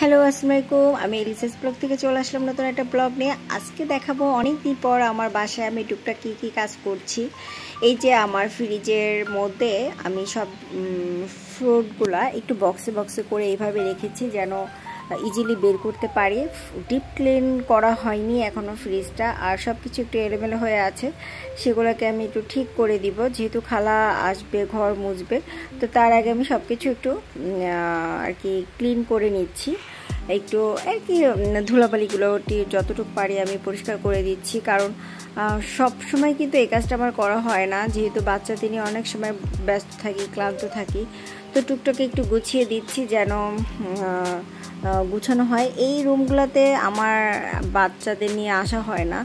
Hello আসসালামু আলাইকুম। আমি এলিসাস ব্লগ থেকে চলে আসলাম নতুন একটা ব্লগ নিয়ে। আজকে দেখাবো অনেক দিন পর আমার বাসায় আমি টুকটাক কী কাজ করছি। এই যে আমার ফ্রিজের মধ্যে আমি সব ফ্রুটগুলা একটু বক্সে বক্সে করে এইভাবে রেখেছি যেন ইজিলি বের করতে পারি। ডিপ ক্লিন করা হয়নি এখনও ফ্রিজটা, আর সব কিছু একটু এলোমেলো হয়ে আছে, সেগুলোকে আমি একটু ঠিক করে দিব। যেহেতু খালা আসবে, ঘর মুছবে, তো তার আগে আমি সব কিছু একটু আর কি ক্লিন করে নিচ্ছি। একটু আর কি ধুলাবালিগুলো যতটুকু পারি আমি পরিষ্কার করে দিচ্ছি, কারণ সব সময় কিন্তু এই কাজটা আমার করা হয় না। যেহেতু বাচ্চাদের নিয়ে অনেক সময় ব্যস্ত থাকি, ক্লান্ত থাকি, তো টুকটাক একটু গুছিয়ে দিচ্ছি যেন গুছানো হয়। এই রুমগুলোতে আমার বাচ্চাদের নিয়ে আসা হয় না,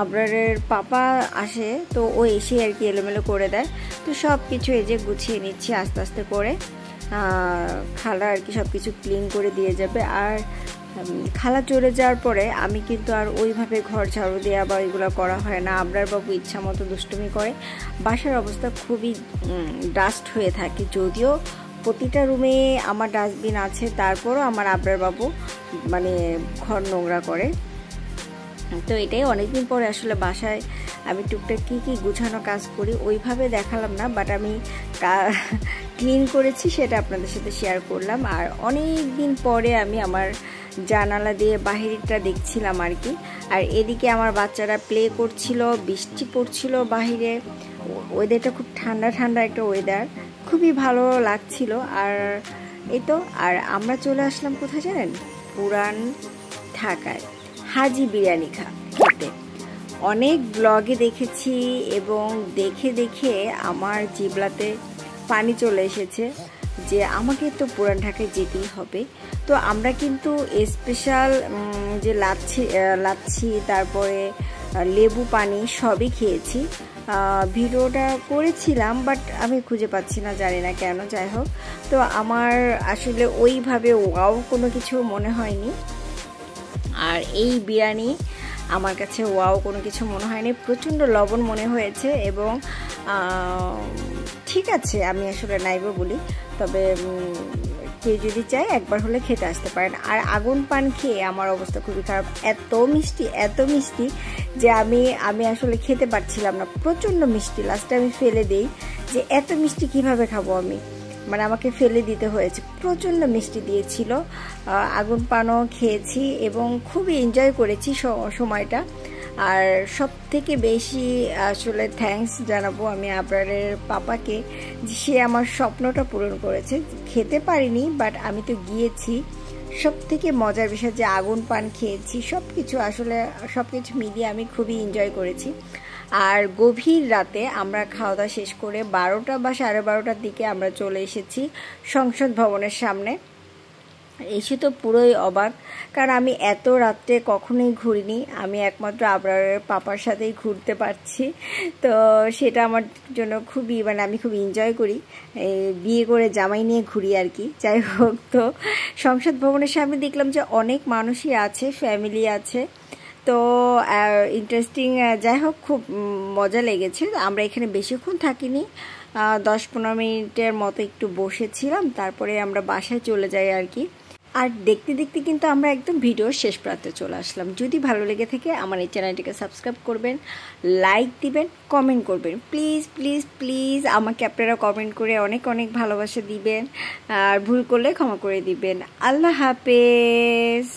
আবরারের পাপা আসে, তো ও এসে আর কি এলোমেলো করে দেয়। তো সব কিছু এই যে গুছিয়ে নিচ্ছি আস্তে আস্তে করে। খালা আর কি সব কিছু ক্লিন করে দিয়ে যাবে। আর খালা চলে যাওয়ার পরে আমি কিন্তু আর ওইভাবে ঘর ঝাড়ু দেওয়া বা এগুলো করা হয় না। আবরার বাবু ইচ্ছা মতো দুষ্টুমি করে। বাসার অবস্থা খুবই ডাস্ট হয়ে থাকে, যদিও প্রতিটা রুমে আমার ডাস্টবিন আছে, তারপরও আমার আবরার বাবু মানে ঘর নোংরা করে। তো এটাই অনেকদিন পরে আসলে বাসায় আমি টুকটাক কী গুছানো কাজ করি ওইভাবে দেখালাম না, বাট আমি ক্লিন করেছি সেটা আপনাদের সাথে শেয়ার করলাম। আর অনেক দিন পরে আমি আমার জানালা দিয়ে বাহিরটা দেখছিলাম আর কি। আর এদিকে আমার বাচ্চারা প্লে করছিল, বৃষ্টি পড়ছিল বাহিরে, ওয়েদারটা খুব ঠান্ডা ঠান্ডা একটা ওয়েদার, খুবই ভালো লাগছিল। আর এই তো, আর আমরা চলে আসলাম কোথায় জানেন? পুরান ঢাকায় হাজি বিরিয়ানি খেতে। অনেক ব্লগে দেখেছি এবং দেখে দেখে আমার জিহ্বাতে পানি চলে এসেছে যে আমাকে তো পুরান ঢাকায় যেতেই হবে। তো আমরা কিন্তু স্পেশাল যে লাচ্ছি তারপরে লেবু পানি সবই খেয়েছি। ভিডিওটা করেছিলাম, বাট আমি খুঁজে পাচ্ছি না, জানি না কেন। যাই হোক, তো আমার আসলে ওইভাবে ওয়াও কোনো কিছু মনে হয়নি। আর এই বিরিয়ানি আমার কাছে ওয়াও কোনো কিছু মনে হয়নি, প্রচণ্ড লবণ মনে হয়েছে। এবং ঠিক আছে, আমি আসলে নাইব বলি, তবে কেউ যদি চায় একবার হলে খেতে আসতে পারেন। আর আগুন পান খেয়ে আমার অবস্থা খুবই খারাপ, এত মিষ্টি যে আমি আসলে খেতে পারছিলাম না, প্রচণ্ড মিষ্টি। লাস্টে আমি ফেলে দিই যে এত মিষ্টি কিভাবে খাবো আমি, মানে আমাকে ফেলে দিতে হয়েছে, প্রচণ্ড মিষ্টি দিয়েছিল। আগুন পানও খেয়েছি এবং খুবই এনজয় করেছি সময়টা। আর সব থেকে বেশি আসলে থ্যাঙ্কস জানাবো আমি আবরারের পাপাকে, যে সে আমার স্বপ্নটা পূরণ করেছে। খেতে পারিনি, বাট আমি তো গিয়েছি। সব থেকে মজার বিষয় যে আগুন পান খেয়েছি, সব কিছু মিলিয়ে আমি খুবই এনজয় করেছি। আর গভীর রাতে আমরা খাওয়া দাওয়া শেষ করে 12টা বা 12:30টার দিকে আমরা চলে এসেছি সংসদ ভবনের সামনে। এসে তো পুরোই অবাক, কারণ আমি এত রাত্রে কখনোই ঘুরিনি। আমি একমাত্র আবরারের পাপার সাথেই ঘুরতে পারছি, তো সেটা আমার জন্য খুবই, মানে আমি খুব এনজয় করি, বিয়ে করে জামাই নিয়ে ঘুরি আর কি। যাই হোক, তো সংসদ ভবনের সামনে দেখলাম যে অনেক মানুষই আছে, ফ্যামিলি আছে, তো ইন্টারেস্টিং। যাই হোক, খুব মজা লেগেছে। আমরা এখানে বেশিক্ষণ থাকিনি, 10-15 মিনিটের মতো একটু বসেছিলাম, তারপরে আমরা বাসায় চলে যাই আর কি। আর দেখতে দেখতে কিন্তু আমরা একদম ভিডিওর শেষ প্রান্তে চলে আসলাম। যদি ভালো লেগে থাকে আমার এই চ্যানেলটিকে সাবস্ক্রাইব করবেন, লাইক দিবেন, কমেন্ট করবেন, প্লিজ প্লিজ প্লিজ আমাকে আপনারা কমেন্ট করে অনেক অনেক ভালোবাসা দিবেন, আর ভুল করলে ক্ষমা করে দিবেন। আল্লাহ হাফেজ।